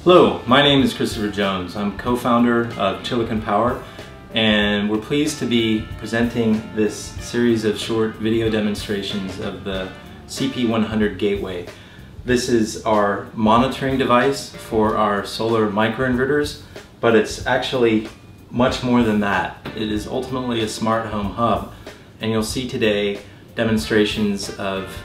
Hello, my name is Christopher Jones. I'm co-founder of Chilicon Power, and we're pleased to be presenting this series of short video demonstrations of the CP-100 gateway. This is our monitoring device for our solar microinverters, but it's actually much more than that. It is ultimately a smart home hub, and you'll see today demonstrations of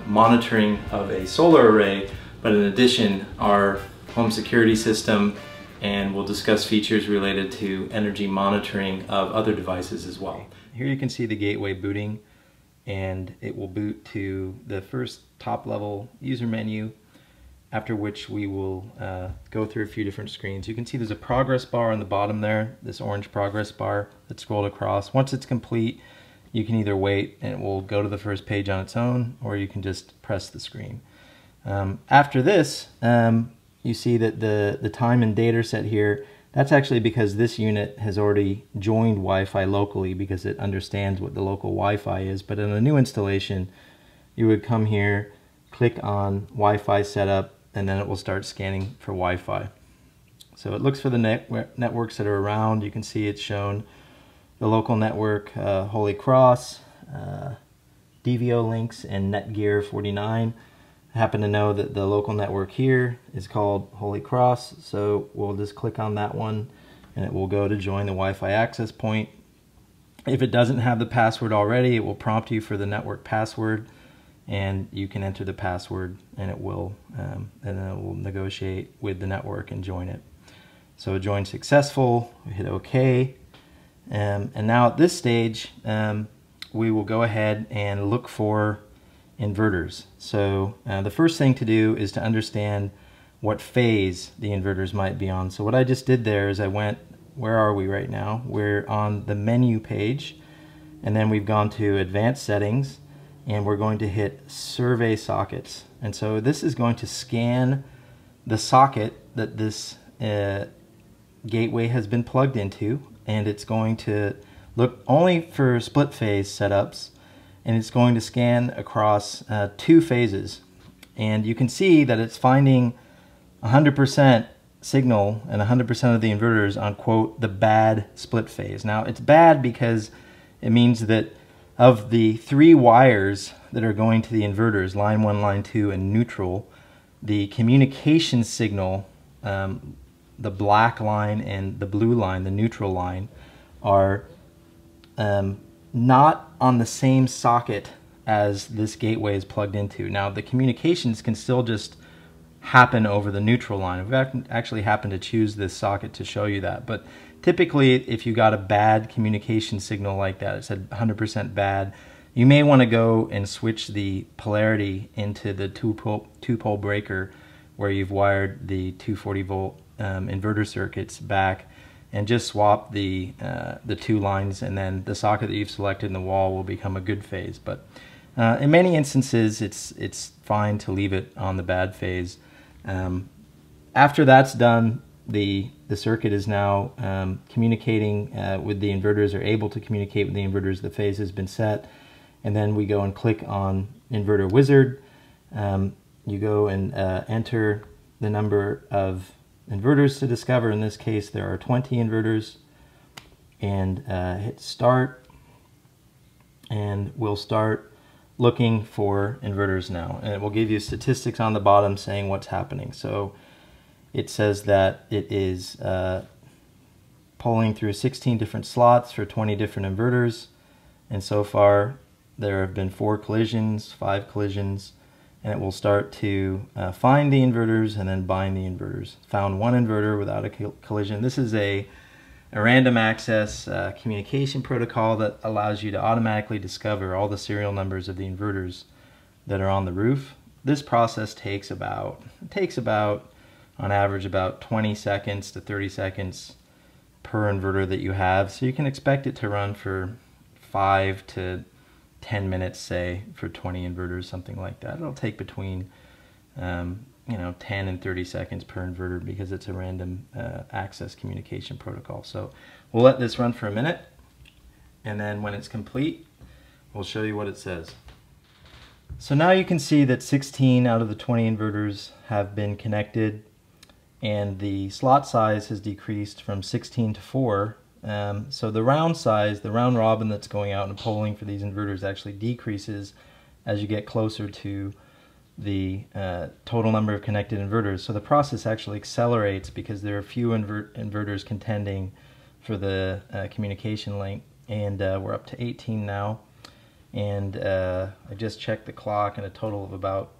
monitoring of a solar array, but in addition our home security system, and we'll discuss features related to energy monitoring of other devices as well. Here you can see the gateway booting, and it will boot to the first top level user menu, after which we will go through a few different screens. You can see there's a progress bar on the bottom there, this orange progress bar that's scrolled across. Once it's complete, you can either wait and it will go to the first page on its own, or you can just press the screen. After this, you see that the time and data set here, that's actually because this unit has already joined Wi-Fi locally because it understands what the local Wi-Fi is. But in a new installation, you would come here, click on Wi-Fi setup, and then it will start scanning for Wi-Fi. So it looks for the networks that are around. You can see it's shown the local network, Holy Cross, DVO links, and Netgear 49. I happen to know that the local network here is called Holy Cross, so we'll just click on that one and it will go to join the Wi-Fi access point. If it doesn't have the password already, it will prompt you for the network password, and you can enter the password and it will negotiate with the network and join it. So join successful, we hit OK, and now at this stage we will go ahead and look for inverters. So the first thing to do is to understand what phase the inverters might be on. So what I just did there is I went, where are we right now? We're on the menu page, and then we've gone to advanced settings, and we're going to hit survey sockets. And so this is going to scan the socket that this gateway has been plugged into, and it's going to look only for split phase setups, and it's going to scan across 2 phases. And you can see that it's finding 100% signal and 100% of the inverters on, quote, the bad split phase. Now it's bad because it means that of the 3 wires that are going to the inverters, line 1, line 2, and neutral, the communication signal, the black line and the blue line, the neutral line, are not on the same socket as this gateway is plugged into. Now the communications can still just happen over the neutral line. We've actually happened to choose this socket to show you that, but typically if you got a bad communication signal like that, it said 100% bad, you may want to go and switch the polarity into the two-pole breaker where you've wired the 240 volt inverter circuits back, and just swap the 2 lines, and then the socket that you've selected in the wall will become a good phase. But in many instances, it's fine to leave it on the bad phase. After that's done, the circuit is now communicating with the inverters, or able to communicate with the inverters. The phase has been set, and then we go and click on Inverter Wizard. You go and enter the number of inverters to discover. In this case there are 20 inverters, and hit start, and we'll start looking for inverters now, and it will give you statistics on the bottom saying what's happening. So it says that it is pulling through 16 different slots for 20 different inverters, and so far there have been 4 collisions, 5 collisions, and it will start to find the inverters and then bind the inverters. Found 1 inverter without a collision. This is a random access communication protocol that allows you to automatically discover all the serial numbers of the inverters that are on the roof. This process takes about on average about 20 seconds to 30 seconds per inverter that you have, so you can expect it to run for 5 to 10 minutes, say, for 20 inverters, something like that. It'll take between 10 and 30 seconds per inverter because it's a random access communication protocol. So we'll let this run for a minute, and then when it's complete, we'll show you what it says. So now you can see that 16 out of the 20 inverters have been connected, and the slot size has decreased from 16 to 4. So the round size, the round robin that's going out and polling for these inverters actually decreases as you get closer to the total number of connected inverters. So the process actually accelerates because there are few inverters contending for the communication link, and we're up to 18 now. And I just checked the clock, and a total of about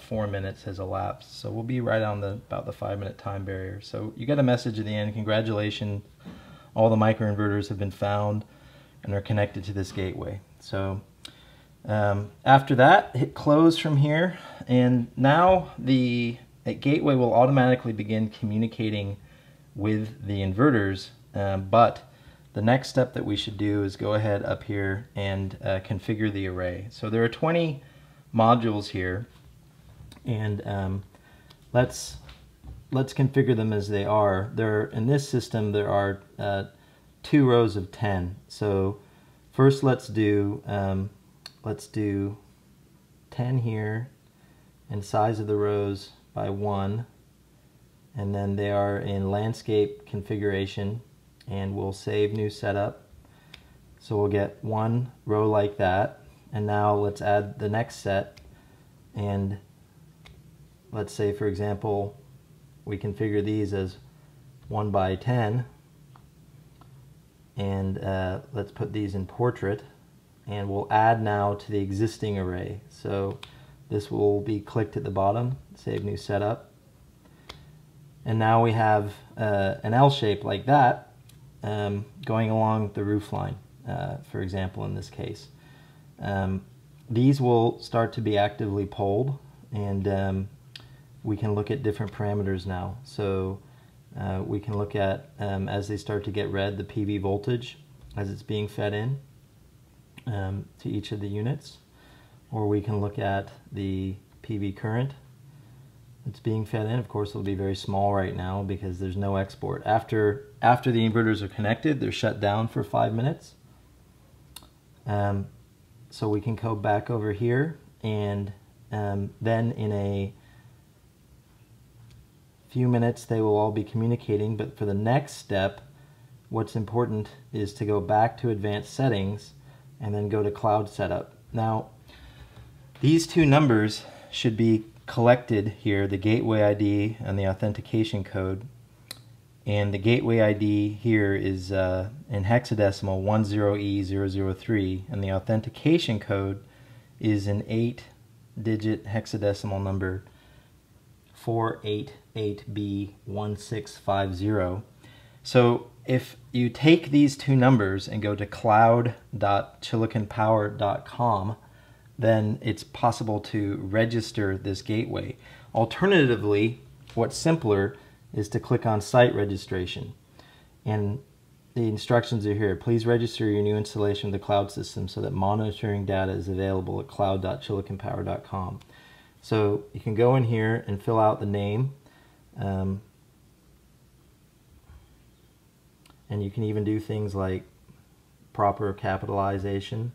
4 minutes has elapsed. So we'll be right on about the 5-minute time barrier. So you get a message at the end: congratulations, all the microinverters have been found and are connected to this gateway. So after that, hit close from here, and now the gateway will automatically begin communicating with the inverters, but the next step that we should do is go ahead up here and configure the array. So there are 20 modules here, and let's configure them as they are. In this system there are 2 rows of 10. So first let's do 10 here, and size of the rows by 1, and then they are in landscape configuration, and we'll save new setup. So we'll get 1 row like that, and now let's add the next set, and let's say, for example, we configure these as 1 by 10, and let's put these in portrait, and we'll add now to the existing array. So this will be clicked at the bottom, save new setup, and now we have an L shape like that going along the roof line, for example, in this case. These will start to be actively polled, and we can look at different parameters now. So we can look at, as they start to get red, the PV voltage as it's being fed in to each of the units, or we can look at the PV current that's being fed in. Of course, it'll be very small right now because there's no export. After the inverters are connected, they're shut down for 5 minutes. So we can go back over here, and then in a few minutes they will all be communicating. But for the next step, what's important is to go back to advanced settings and then go to cloud setup. Now, these 2 numbers should be collected here, the gateway ID and the authentication code. And the gateway ID here is in hexadecimal 10E003, and the authentication code is an 8-digit hexadecimal number 488B1650. So if you take these 2 numbers and go to cloud.chiliconpower.com, then it's possible to register this gateway. Alternatively, what's simpler is to click on site registration, and the instructions are here. Please register your new installation of the cloud system so that monitoring data is available at cloud.chiliconpower.com. So you can go in here and fill out the name, and you can even do things like proper capitalization.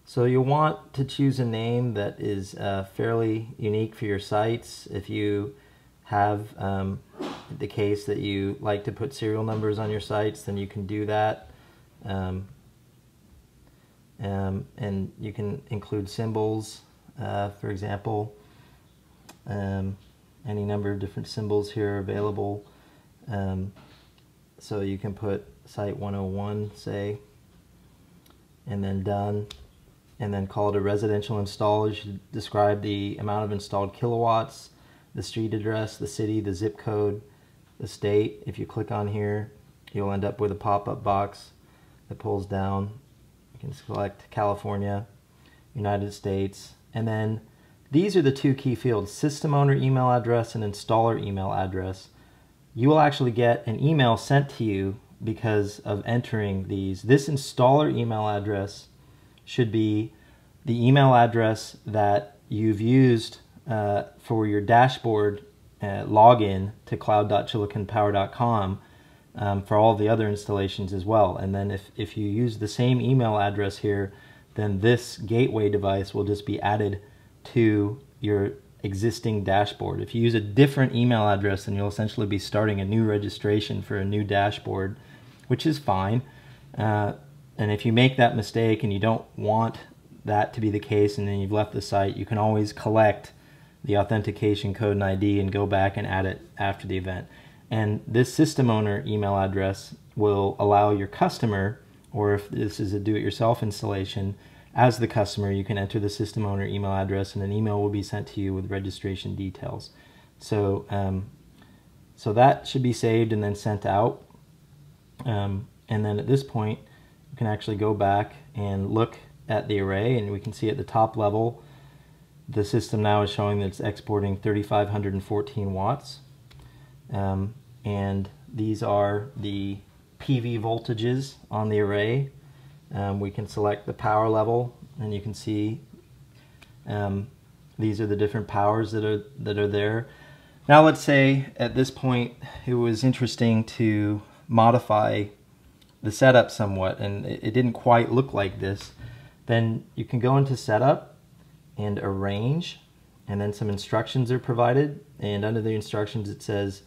So you'll want to choose a name that is fairly unique for your sites. If you have the case that you like to put serial numbers on your sites, then you can do that. And you can include symbols, for example. Any number of different symbols here are available. So you can put site 101, say, and then done. And then call it a residential install. You should describe the amount of installed kilowatts, the street address, the city, the zip code, the state. If you click on here, you'll end up with a pop-up box that pulls down. You can select California, United States, and then these are the 2 key fields: system owner email address and installer email address. You will actually get an email sent to you because of entering these. This installer email address should be the email address that you've used for your dashboard login to cloud.chiliconpower.com for all the other installations as well. And then if you use the same email address here, then this gateway device will just be added to your existing dashboard. If you use a different email address, then you'll essentially be starting a new registration for a new dashboard, which is fine. And if you make that mistake and you don't want that to be the case and then you've left the site, you can always collect the authentication code and ID and go back and add it after the event. And this system owner email address will allow your customer, or if this is a do-it-yourself installation, as the customer, you can enter the system owner email address and an email will be sent to you with registration details. So, so that should be saved and then sent out. And then at this point, you can actually go back and look at the array, and we can see at the top level, the system now is showing that it's exporting 3,514 watts. And these are the PV voltages on the array. We can select the power level, and you can see these are the different powers that are there. Now let's say at this point it was interesting to modify the setup somewhat and it didn't quite look like this. Then you can go into setup and arrange, and then some instructions are provided, and under the instructions it says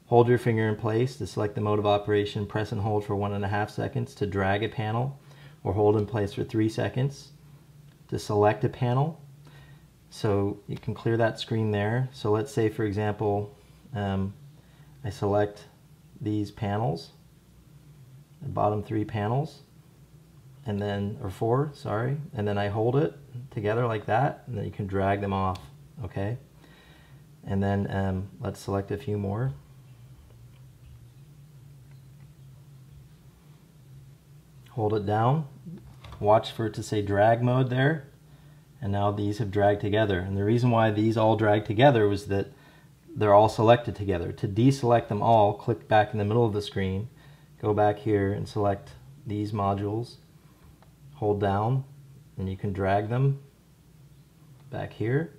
hold your finger in place to select the mode of operation, press and hold for 1.5 seconds to drag a panel, or hold in place for 3 seconds to select a panel. So you can clear that screen there. So let's say, for example, I select these panels, the bottom 3 panels, and then, or 4, sorry, and then I hold it together like that, and then you can drag them off, okay? And then let's select a few more. Hold it down, watch for it to say drag mode there, and now these have dragged together. And the reason why these all drag together was that they're all selected together. To deselect them all, click back in the middle of the screen, go back here and select these modules, hold down, and you can drag them back here,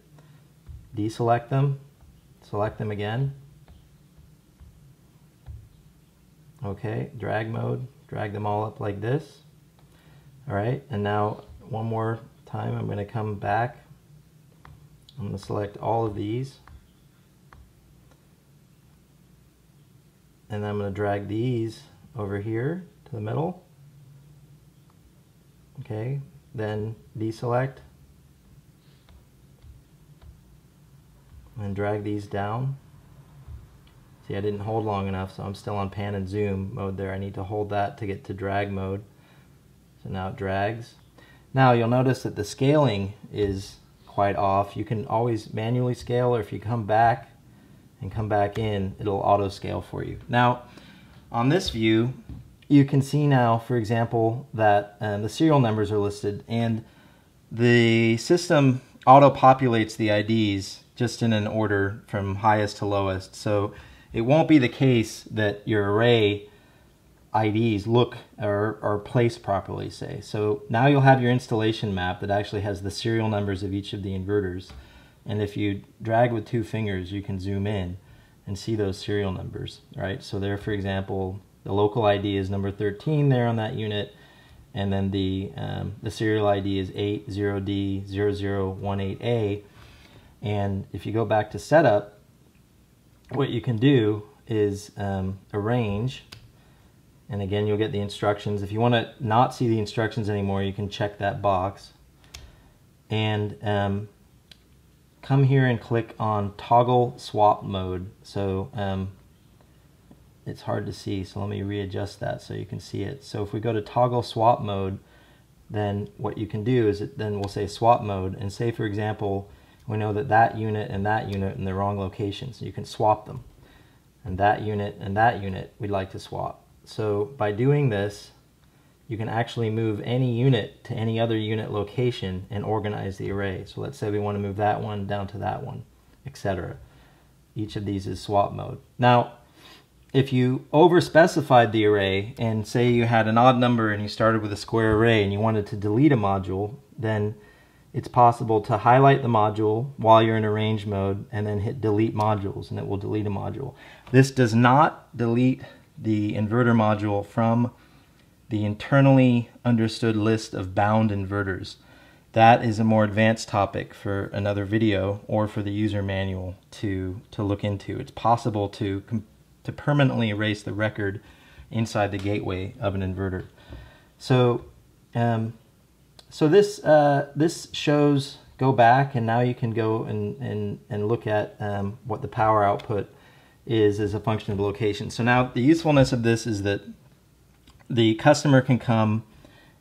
deselect them, select them again. Okay, drag mode, drag them all up like this. All right, and now one more time I'm going to come back. I'm going to select all of these, and then I'm going to drag these over here to the middle. Okay, then deselect and drag these down. See, I didn't hold long enough, so I'm still on pan and zoom mode there. I need to hold that to get to drag mode. So now it drags. Now you'll notice that the scaling is quite off. You can always manually scale, or if you come back and come back in, it'll auto scale for you. Now on this view, you can see now, for example, that the serial numbers are listed, and the system auto-populates the IDs just in an order from highest to lowest. So it won't be the case that your array IDs look or are placed properly, say. So now you'll have your installation map that actually has the serial numbers of each of the inverters. And if you drag with 2 fingers, you can zoom in and see those serial numbers, right? So there, for example, the local ID is number 13 there on that unit, and then the serial ID is 80D0018A. And if you go back to setup, what you can do is arrange, and again you'll get the instructions. If you want to not see the instructions anymore, you can check that box and come here and click on toggle swap mode. So it's hard to see, so let me readjust that so you can see it. So if we go to toggle swap mode, then what you can do is then we'll say swap mode, and say, for example, we know that that unit and that unit are in the wrong locations. You can swap them, and that unit we'd like to swap. So by doing this, you can actually move any unit to any other unit location and organize the array. So let's say we want to move that one down to that one, etc. Each of these is swap mode. Now, if you over-specified the array, and say you had an odd number and you started with a square array and you wanted to delete a module, then it's possible to highlight the module while you're in arrange mode and then hit delete modules, and it will delete a module. This does not delete the inverter module from the internally understood list of bound inverters. that is a more advanced topic for another video or for the user manual to look into. It's possible to permanently erase the record inside the gateway of an inverter. So this shows go back, and now you can go and look at what the power output is as a function of location. So now the usefulness of this is that the customer can come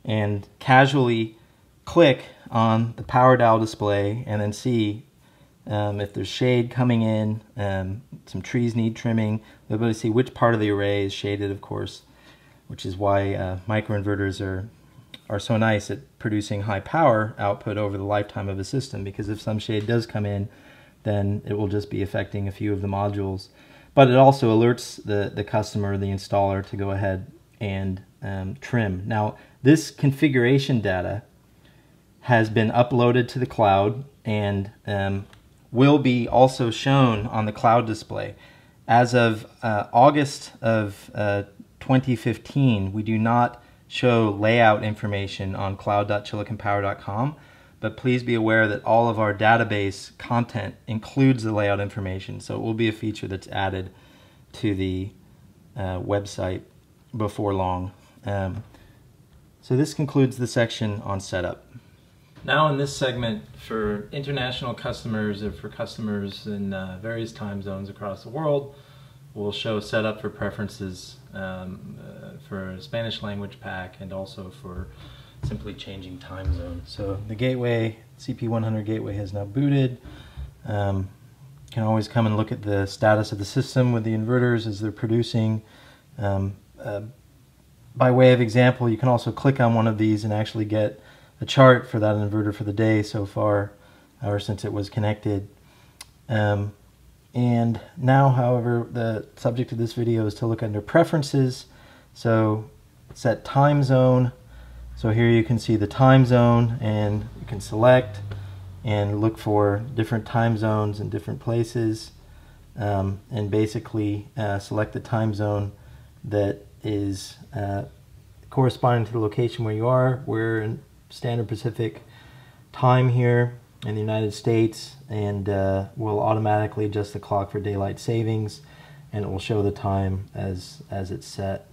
and casually click on the power dial display and then see if there's shade coming in, some trees need trimming. They'll be able to see which part of the array is shaded, of course, which is why microinverters are so nice at producing high power output over the lifetime of a system, because if some shade does come in, then it will just be affecting a few of the modules. But it also alerts the customer, the installer, to go ahead and trim. Now, this configuration data has been uploaded to the cloud and will be also shown on the cloud display. As of August of 2015, we do not show layout information on cloud.chiliconpower.com, but please be aware that all of our database content includes the layout information, so it will be a feature that's added to the website before long. So this concludes the section on setup. Now in this segment, for international customers or for customers in various time zones across the world, we'll show setup for preferences for a Spanish language pack and also for simply changing time zone. So the gateway, CP-100 gateway, has now booted. You can always come and look at the status of the system with the inverters as they're producing. By way of example, you can also click on one of these and actually get a chart for that inverter for the day so far, or since it was connected. And now, however, the subject of this video is to look under preferences. So set time zone. So here you can see the time zone, and you can select and look for different time zones in different places, and basically select the time zone that is corresponding to the location where you are. We're in Standard Pacific time here in the United States, and we'll automatically adjust the clock for daylight savings, and it will show the time as it's set.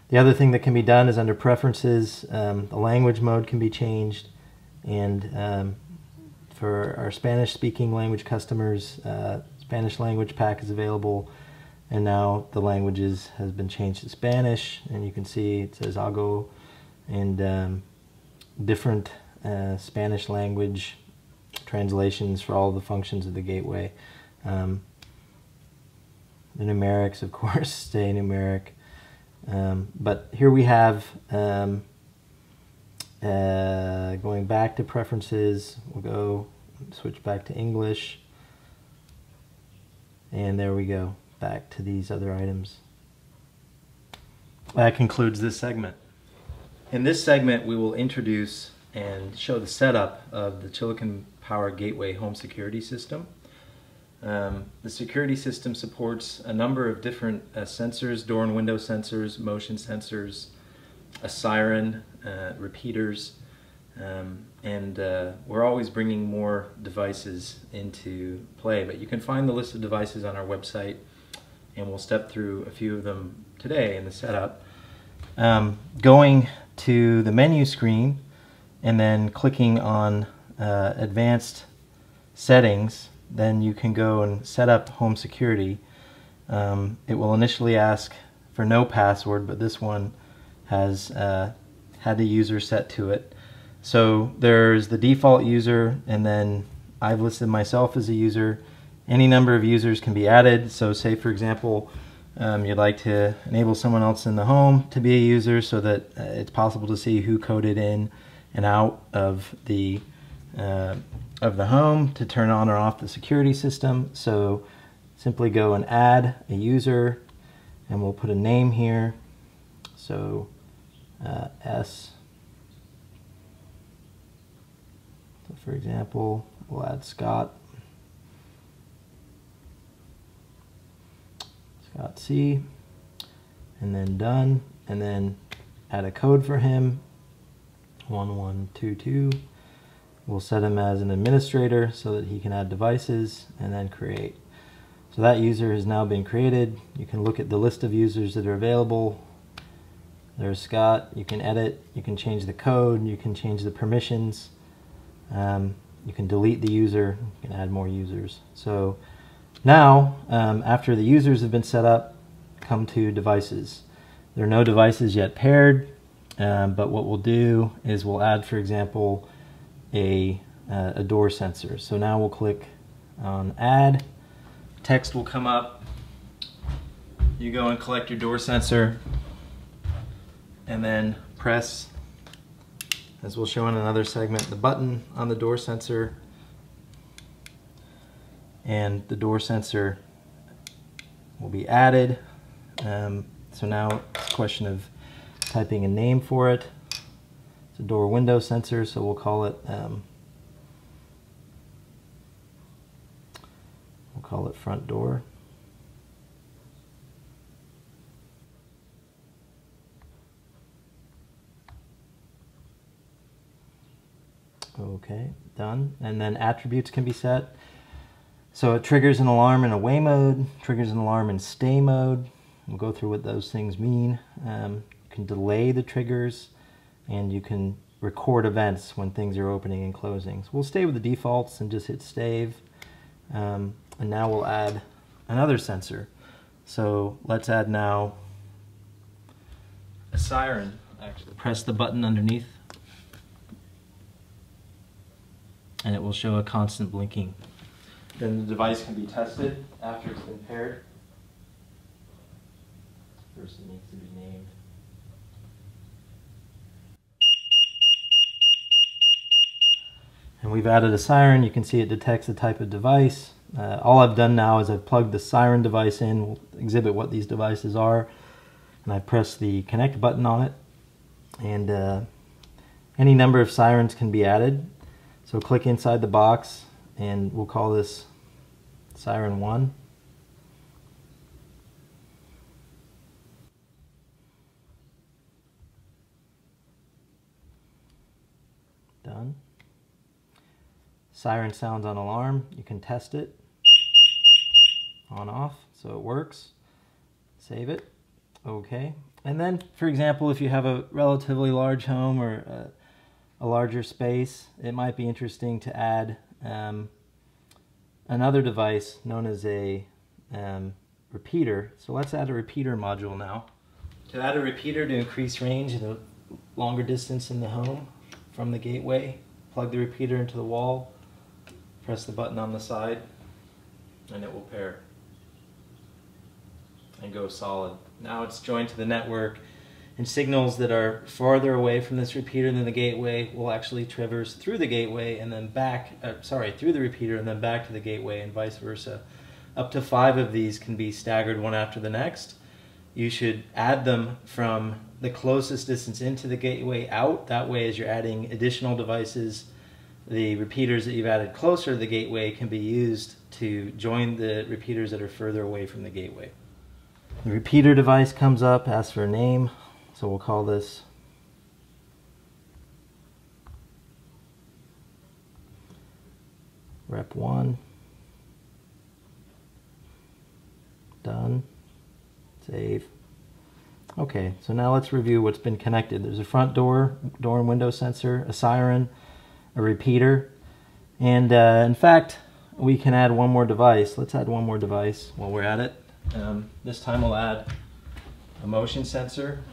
The other thing that can be done is under preferences, the language mode can be changed, and for our Spanish speaking language customers, Spanish language pack is available, and now the languages has been changed to Spanish, and you can see it says Algo, and different Spanish language translations for all the functions of the gateway. The numerics, of course, stay numeric. But here we have, going back to preferences, we'll go switch back to English, and there we go, back to these other items. That concludes this segment. In this segment, we will introduce and show the setup of the Chilicon Power Gateway Home Security System. The security system supports a number of different sensors, door and window sensors, motion sensors, a siren, repeaters, and we're always bringing more devices into play. But you can find the list of devices on our website, and we'll step through a few of them today in the setup. Going to the menu screen and then clicking on advanced settings, then you can go and set up home security. It will initially ask for no password, but this one has had the user set to it. So there's the default user, and then I've listed myself as a user. Any number of users can be added. So say, for example, you'd like to enable someone else in the home to be a user so that it's possible to see who coded in and out of the home to turn on or off the security system. So simply go and add a user, and we'll put a name here. So S. So for example, we'll add Scott. Scott C. And then done. And then add a code for him. 1122. We'll set him as an administrator so that he can add devices and then create. So that user has now been created. You can look at the list of users that are available. There's Scott. You can edit, you can change the code, you can change the permissions, you can delete the user, you can add more users. So now, after the users have been set up, come to devices. There are no devices yet paired, but what we'll do is we'll add, for example, a door sensor. So now we'll click on add. Text will come up. You go and collect your door sensor and then press, as we'll show in another segment, the button on the door sensor, and the door sensor will be added. So now it's a question of typing a name for it. It's a door window sensor, so we'll call it front door. Okay, done. And then attributes can be set. So it triggers an alarm in away mode, triggers an alarm in stay mode. We'll go through what those things mean. You can delay the triggers, and you can record events when things are opening and closing. So we'll stay with the defaults and just hit save. And now we'll add another sensor. So let's add now a siren. Actually, press the button underneath, and it will show a constant blinking. Then the device can be tested after it's been paired. First it needs to be named. And we've added a siren. You can see it detects the type of device. All I've done now is I've plugged the siren device in. We'll exhibit what these devices are. And I press the connect button on it. And any number of sirens can be added. So click inside the box, and we'll call this Siren 1. Done. Siren sounds on alarm. You can test it. On off, so it works. Save it. Okay. And then, for example, if you have a relatively large home or a larger space, it might be interesting to add another device known as a repeater. So let's add a repeater module now. To add a repeater to increase range at a longer distance in the home from the gateway, plug the repeater into the wall, press the button on the side, and it will pair and go solid. Now it's joined to the network, and signals that are farther away from this repeater than the gateway will actually traverse through the gateway and then back, through the repeater and then back to the gateway, and vice versa. Up to 5 of these can be staggered one after the next. You should add them from the closest distance into the gateway out. That way, as you're adding additional devices, the repeaters that you've added closer to the gateway can be used to join the repeaters that are further away from the gateway. The repeater device comes up, asks for a name, so we'll call this Rep 1. Done. Save. Okay, so now let's review what's been connected. There's a front door and window sensor, a siren, a repeater, and in fact, we can add one more device. Let's add one more device while we're at it. This time we'll add a motion sensor.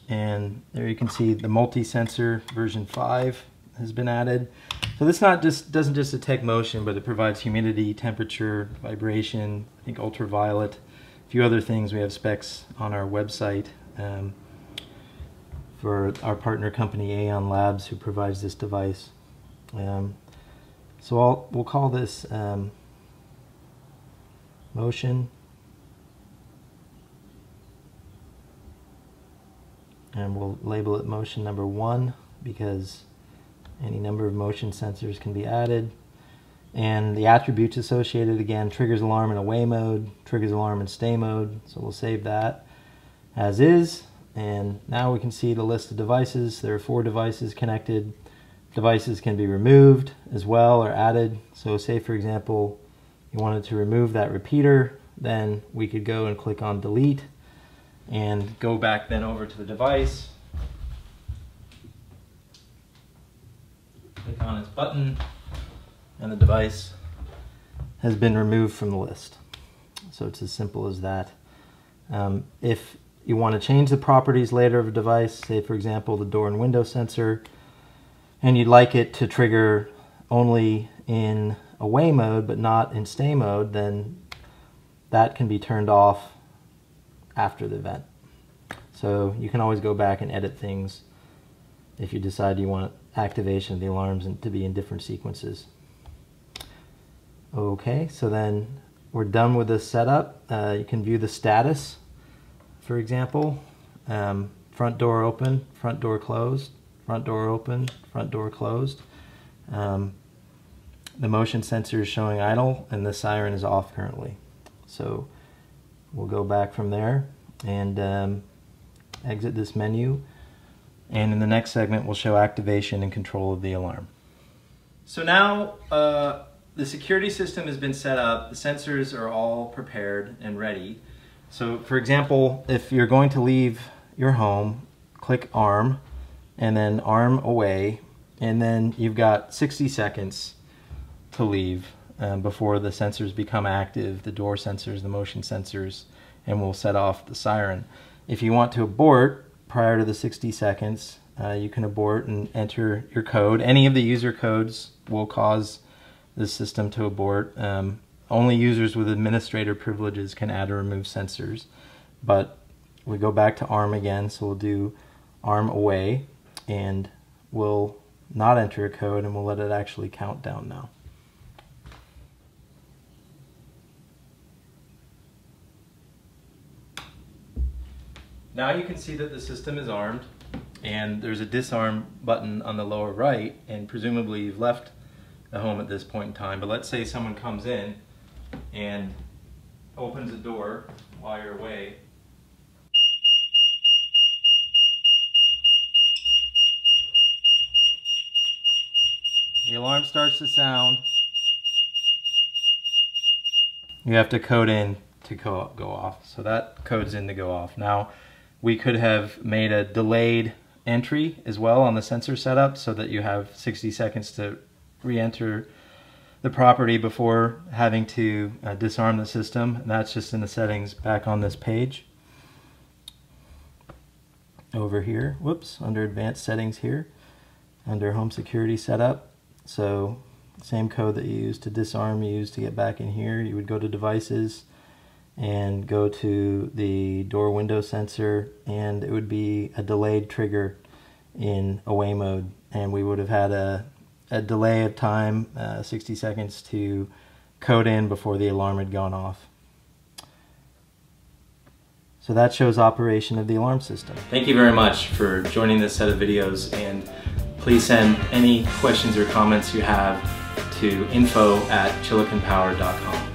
And there you can see the multi-sensor version 5 has been added. So this doesn't just detect motion, but it provides humidity, temperature, vibration, I think ultraviolet, a few other things. We have specs on our website for our partner company Aeon Labs, who provides this device. So we'll call this motion, and we'll label it motion number 1 because any number of motion sensors can be added. And the attributes associated, again, triggers alarm in away mode, triggers alarm in stay mode, so we'll save that. as is. And now we can see the list of devices. There are 4 devices connected. Devices can be removed as well or added. So say for example, you wanted to remove that repeater, then we could go and click on delete and go back then over to the device. Click on its button and the device has been removed from the list. So it's as simple as that. If you want to change the properties later of a device, say for example the door and window sensor, and you'd like it to trigger only in away mode but not in stay mode, then that can be turned off after the event. So you can always go back and edit things if you decide you want activation of the alarms to be in different sequences. Okay, so then we're done with this setup. You can view the status, for example. Front door open, front door closed, front door open, front door closed. The motion sensor is showing idle and the siren is off currently. So we'll go back from there and exit this menu. And in the next segment we'll show activation and control of the alarm. So now the security system has been set up, the sensors are all prepared and ready. So for example, if you're going to leave your home, click arm and then arm away, and then you've got 60 seconds to leave before the sensors become active, the door sensors, the motion sensors, and we'll set off the siren. If you want to abort prior to the 60 seconds, you can abort and enter your code. Any of the user codes will cause the system to abort. Only users with administrator privileges can add or remove sensors. But we go back to ARM again, so we'll do ARM away, and we'll not enter a code, and we'll let it actually count down now. Now you can see that the system is armed, and there's a disarm button on the lower right, and presumably you've left the home at this point in time. But let's say someone comes in and opens the door while you're away. The alarm starts to sound. You have to code in to go off. So that codes in to go off. Now we could have made a delayed entry as well on the sensor setup so that you have 60 seconds to re-enter the property before having to disarm the system. And that's just in the settings back on this page. Over here, whoops, under advanced settings here, under home security setup. So same code that you used to disarm, you use to get back in here. You would go to devices and go to the door window sensor, and it would be a delayed trigger in away mode, and we would have had a delay of time, 60 seconds to code in before the alarm had gone off. So that shows operation of the alarm system. Thank you very much for joining this set of videos, and please send any questions or comments you have to info@chiliconpower.com.